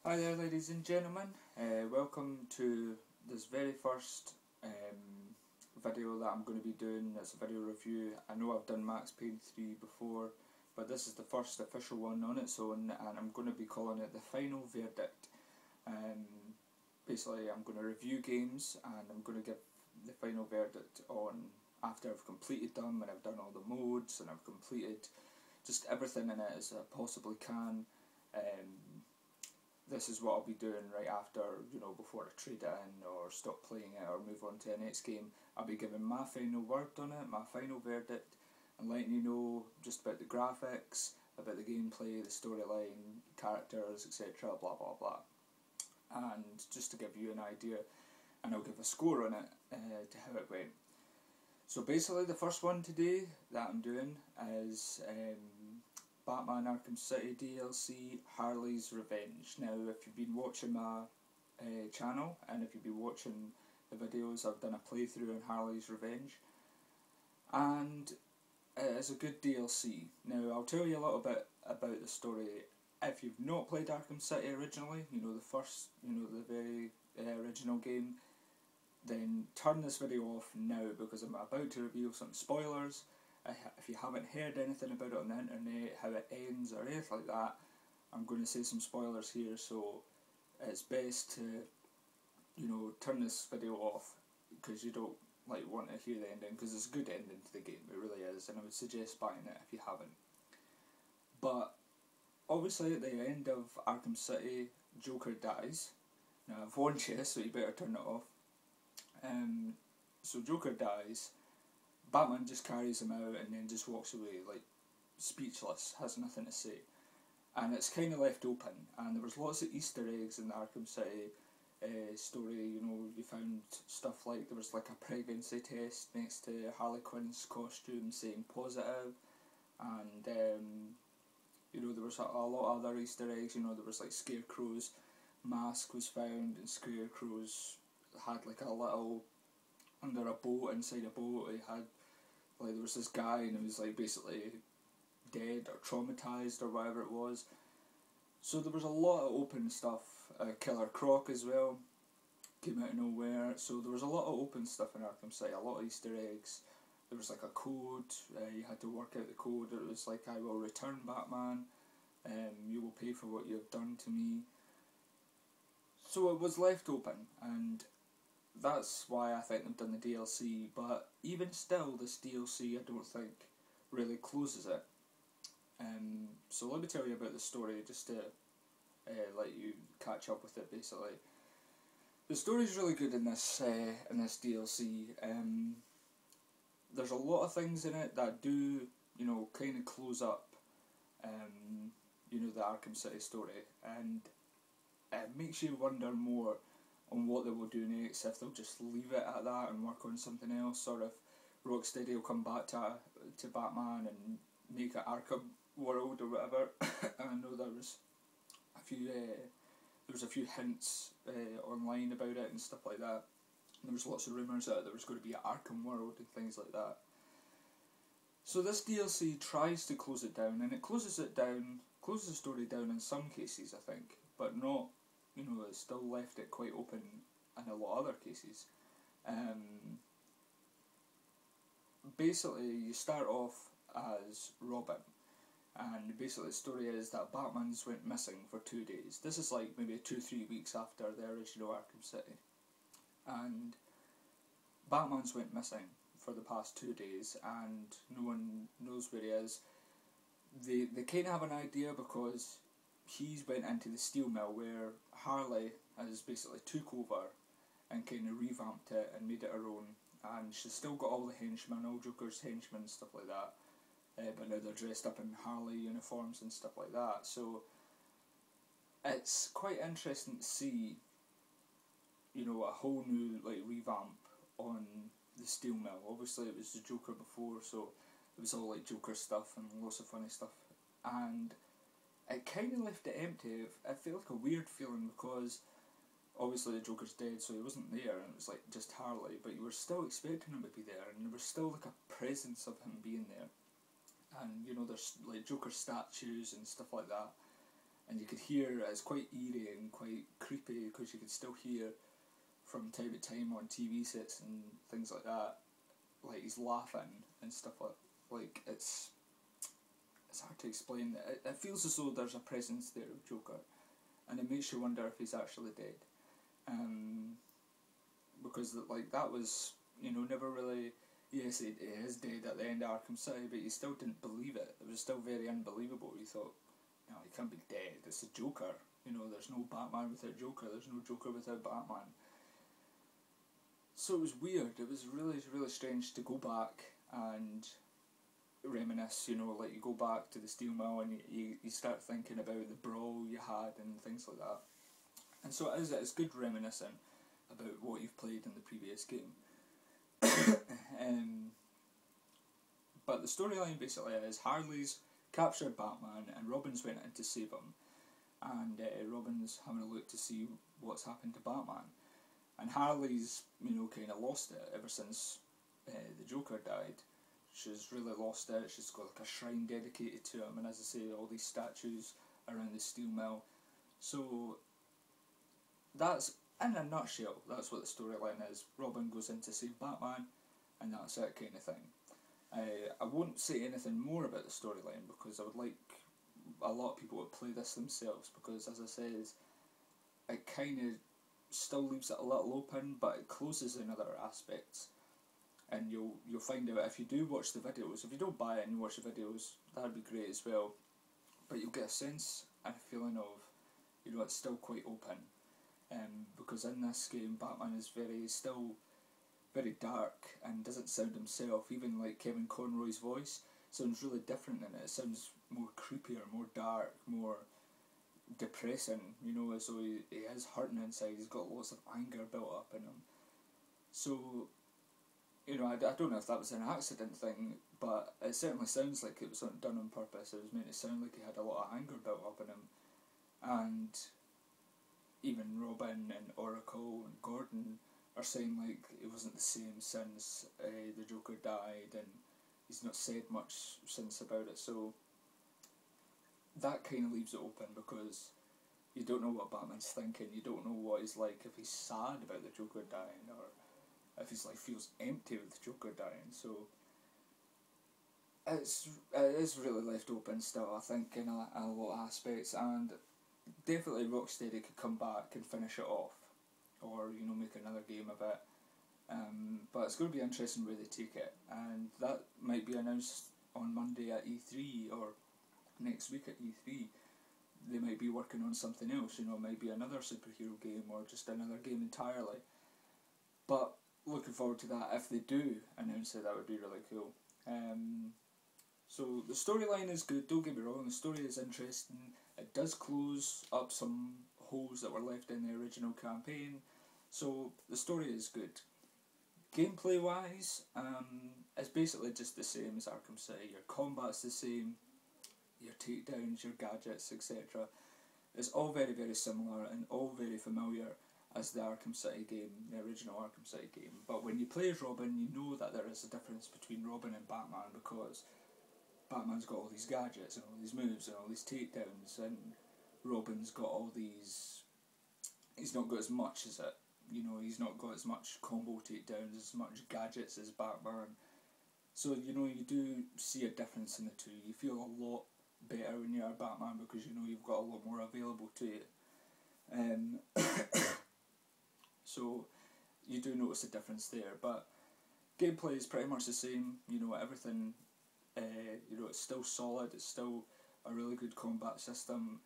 Hi there, ladies and gentlemen. Welcome to this very first video that I'm going to be doing. It's a video review. I know I've done Max Payne 3 before, but this is the first official one on its own, and I'm going to be calling it the final verdict. Basically, I'm going to review games, and I'm going to give the final verdict on after I've completed them, and I've done all the modes, and I've completed just everything in it as I possibly can. This is what I'll be doing right after, before I trade it in or stop playing it or move on to the next game. I'll be giving my final word on it, my final verdict, and letting you know just about the graphics, about the gameplay, the storyline, characters, etc, blah blah blah. And just to give you an idea, and I'll give a score on it to how it went. So basically the first one today that I'm doing is Batman Arkham City DLC, Harley's Revenge. Now, if you've been watching my channel, and if you've been watching the videos, I've done a playthrough on Harley's Revenge, and it is a good DLC. Now, I'll tell you a little bit about the story. If you've not played Arkham City originally, the first, the very original game, then turn this video off now, because I'm about to reveal some spoilers. If you haven't heard anything about it on the internet, how it ends or anything like that, I'm going to say some spoilers here, so it's best to, turn this video off, because you don't want to hear the ending, because it's a good ending to the game, it really is, and I would suggest buying it if you haven't. But obviously at the end of Arkham City, Joker dies. Now I've warned you, so you better turn it off. So Joker dies. Batman just carries him out and then just walks away, speechless, has nothing to say. And it's kind of left open, and there was lots of Easter eggs in the Arkham City story. You found stuff like, there was a pregnancy test next to Harley Quinn's costume saying positive, and there was a lot of other Easter eggs. There was Scarecrow's mask was found, and Scarecrow's had a little, under a boat, inside a boat, he had, there was this guy, and he was basically dead or traumatised or whatever it was. So there was a lot of open stuff. Killer Croc as well came out of nowhere. So there was a lot of open stuff in Arkham City, a lot of Easter eggs. There was a code, you had to work out the code. It was I will return Batman, you will pay for what you have done to me. So it was left open, and that's why I think they've done the DLC, but even still, this DLC I don't think really closes it. So let me tell you about the story, just to let you catch up with it, basically. The story's really good in this DLC. There's a lot of things in it that do, kind of close up, the Arkham City story, and it makes you wonder more on what they will do next, if they'll just leave it at that and work on something else, or if Rocksteady will come back to Batman and make it Arkham World or whatever. I know there was a few hints online about it and stuff like that. And there was lots of rumours that there was going to be an Arkham World and things like that. So this DLC tries to close it down, and it closes the story down in some cases, I think, but not. It's still left it quite open in a lot of other cases. Basically, you start off as Robin, and basically the story is that Batman's went missing for 2 days. This is maybe 2-3 weeks after the original Arkham City, and Batman's went missing for the past 2 days, and no one knows where he is. They kind of have an idea, because he's went into the steel mill where Harley has basically took over and kind of revamped it and made it her own, and she's still got all the henchmen, all Joker's henchmen, stuff like that, but now they're dressed up in Harley uniforms and stuff like that. So it's quite interesting to see, a whole new revamp on the steel mill. Obviously it was the Joker before, so it was all Joker stuff and lots of funny stuff, and it kind of left it empty. It felt a weird feeling, because obviously the Joker's dead, so he wasn't there, and it was just Harley, but you were still expecting him to be there, and there was still a presence of him being there. And there's Joker statues and stuff like that, and you could hear it's quite eerie and quite creepy because you could still hear from time to time on TV sets and things like that, like he's laughing and stuff like it's hard to explain. It feels as though there's a presence there of Joker, and it makes you wonder if he's actually dead. Because like that was, never really. Yes, he is dead at the end of Arkham City, but you still didn't believe it. It was still very unbelievable. You thought, no, he can't be dead. It's a Joker. There's no Batman without Joker. There's no Joker without Batman. So it was weird. It was really, really strange to go back and reminisce. Like you go back to the steel mill and you start thinking about the brawl you had and things like that. And so it's good reminiscing about what you've played in the previous game. But the storyline basically is Harley's captured Batman and Robin's went in to save him, and Robin's having a look to see what's happened to Batman, and Harley's kind of lost it ever since the Joker died. She's really lost it. She's got like a shrine dedicated to him, and as I say, all these statues around the steel mill. So that's, in a nutshell, that's what the storyline is. Robin goes in to save Batman, and that's it, kind of thing. I won't say anything more about the storyline because I would like a lot of people to play this themselves, because as I said, it kind of still leaves it a little open, but it closes in other aspects. And you'll find out if you do watch the videos. If you don't buy it and you watch the videos, that'd be great as well. But you'll get a sense and a feeling of, it's still quite open. Because in this game, Batman is still very dark and doesn't sound himself. Even like Kevin Conroy's voice sounds really different in it. It sounds more creepier, more dark, more depressing, as though he is hurting inside. He's got lots of anger built up in him. So, I don't know if that was an accident thing, but it certainly sounds like it was done on purpose. It was meant to sound like he had a lot of anger built up in him. And even Robin and Oracle and Gordon are saying like it wasn't the same since the Joker died, and he's not said much since about it. So that kind of leaves it open because you don't know what Batman's thinking. You don't know what he's like, if he's sad about the Joker dying or if his life feels empty with the Joker dying. So it is really left open still, I think, in a lot of aspects, and definitely Rocksteady could come back and finish it off, or make another game of it. But it's going to be interesting where they take it, and that might be announced on Monday at E3 or next week at E3. They might be working on something else. It might be another superhero game or just another game entirely. But looking forward to that. If they do announce it, that would be really cool. So the storyline is good, don't get me wrong, the story is interesting. It does close up some holes that were left in the original campaign, so the story is good. Gameplay wise, it's basically just the same as Arkham City. Your combat's the same, your takedowns, your gadgets, etc. It's all very, very similar and all very familiar as the Arkham City game, the original Arkham City game. But when you play as Robin, you know that there is a difference between Robin and Batman, because Batman's got all these gadgets and all these moves and all these takedowns, and Robin's got all these. He's not got as much as it. He's not got as much combo takedowns, as much gadgets as Batman. So, you do see a difference in the two. You feel a lot better when you are Batman because you've got a lot more available to you. So, you do notice a difference there. But gameplay is pretty much the same. Everything. It's still solid. It's still a really good combat system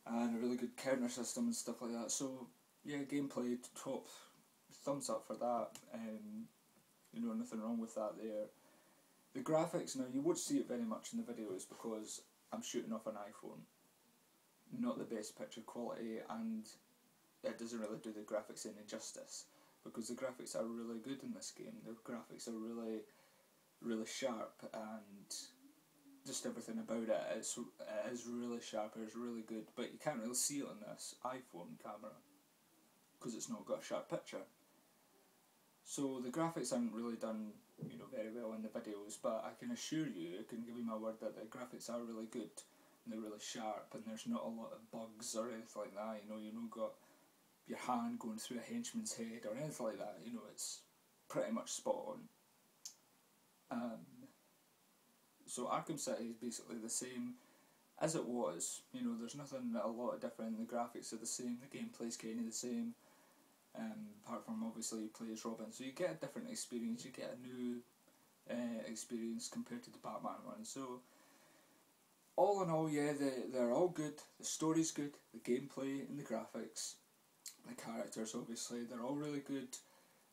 and a really good counter system and stuff like that. So yeah, gameplay top, thumbs up for that. Nothing wrong with that there. The graphics, now you won't see it very much in the videos because I'm shooting off an iPhone. Not the best picture quality, and it doesn't really do the graphics any justice because the graphics are really good in this game. The graphics are really, really sharp, and just everything about it is really sharp. It's really good, but you can't really see it on this iPhone camera because it's not got a sharp picture. So the graphics aren't really done, very well in the videos, but I can assure you, I can give you my word that the graphics are really good and they're really sharp, and there's not a lot of bugs or anything like that. You've not got your hand going through a henchman's head or anything like that. It's pretty much spot on. So Arkham City is basically the same as it was. There's nothing a lot different. The graphics are the same, the gameplay's kind of the same, apart from obviously you play as Robin. So you get a different experience, you get a new experience compared to the Batman one. So all in all, yeah, they're all good. The story's good, the gameplay and the graphics, the characters obviously, they're all really good.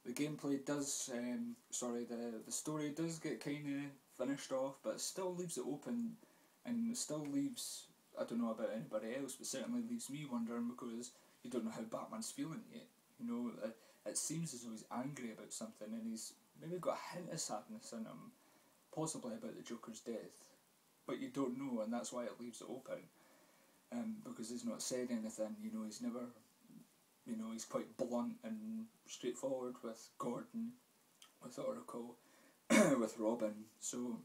The gameplay does, the story does get kind of finished off, but it still leaves it open, and it still leaves, I don't know about anybody else, but certainly leaves me wondering, because you don't know how Batman's feeling yet. It seems as though he's angry about something, and he's maybe got a hint of sadness in him, possibly about the Joker's death, but you don't know, and that's why it leaves it open, because he's not said anything. He's never, he's quite blunt and straightforward with Gordon, with Oracle, with Robin, so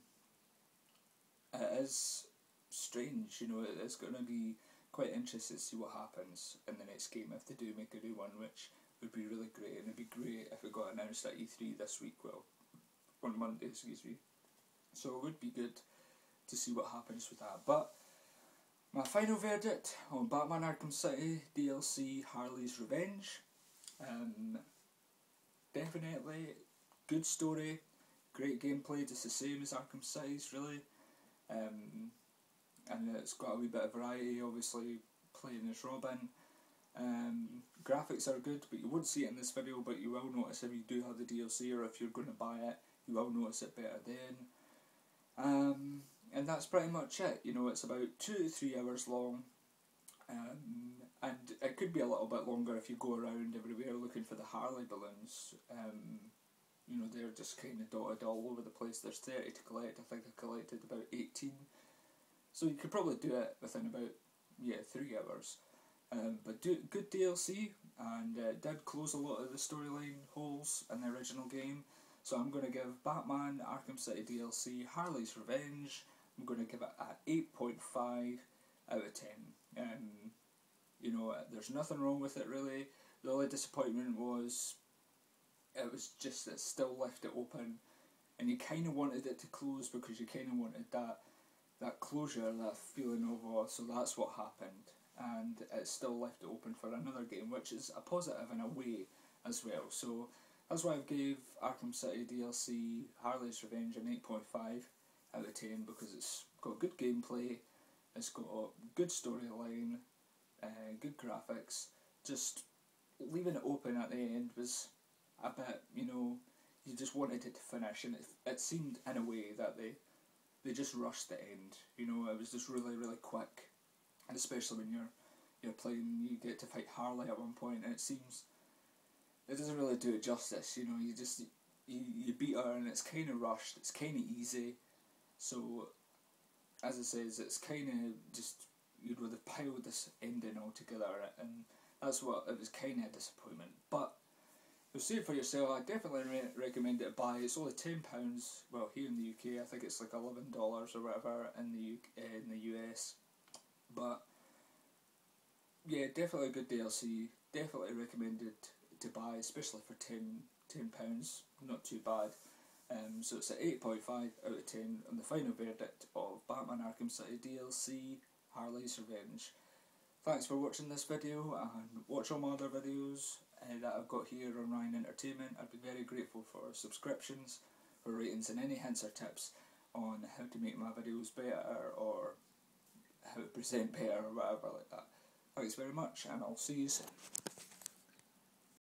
it is strange. It is going to be quite interesting to see what happens in the next game if they do make a new one, which would be really great, and it'd be great if it got announced at E3 this week, on Monday, excuse me. So it would be good to see what happens with that. But my final verdict on Batman Arkham City DLC Harley's Revenge, definitely good story, great gameplay, just the same as Arkham City's really, and it's got a wee bit of variety, obviously playing as Robin. Graphics are good, but you won't see it in this video, but you will notice if you do have the DLC, or if you're going to buy it, you will notice it better then. And that's pretty much it. It's about 2 to 3 hours long, and it could be a little bit longer if you go around everywhere looking for the Harley balloons. They're just kind of dotted all over the place. There's 30 to collect. I think I collected about 18. So you could probably do it within about 3 hours. But good DLC, and did close a lot of the storyline holes in the original game. So I'm going to give Batman Arkham City DLC Harley's Revenge, I'm going to give it an 8.5 out of 10. There's nothing wrong with it really. The only disappointment was it was just it still left it open, and you kind of wanted it to close because you kind of wanted that closure, that feeling of, oh, so that's what happened, and it still left it open for another game, which is a positive in a way as well. So that's why I gave Arkham City DLC Harley's Revenge an 8.5 out of 10, because it's got good gameplay, it's got good storyline, good graphics. Just leaving it open at the end was a bit, you just wanted it to finish, and it seemed in a way that they just rushed the end. It was just really, really quick, and especially when you're playing, you get to fight Harley at one point, and it doesn't really do it justice. You beat her, and it's kind of rushed, it's kind of easy. So, as it says, it's kind of just, you'd rather piled this ending all together, and that's what, it was kind of a disappointment. But you'll see it for yourself. I definitely recommend it. Buy. It's only £10. Well, here in the UK, I think it's like $11 or whatever in the US. But yeah, definitely a good DLC. Definitely recommended to buy, especially for £10. Not too bad. So it's an 8.5 out of 10 on the final verdict of Batman Arkham City DLC Harley's Revenge. Thanks for watching this video, and watch all my other videos that I've got here on Ryan Entertainment. I'd be very grateful for subscriptions, for ratings, and any hints or tips on how to make my videos better, or how to present better, or whatever like that. Thanks very much, and I'll see you soon.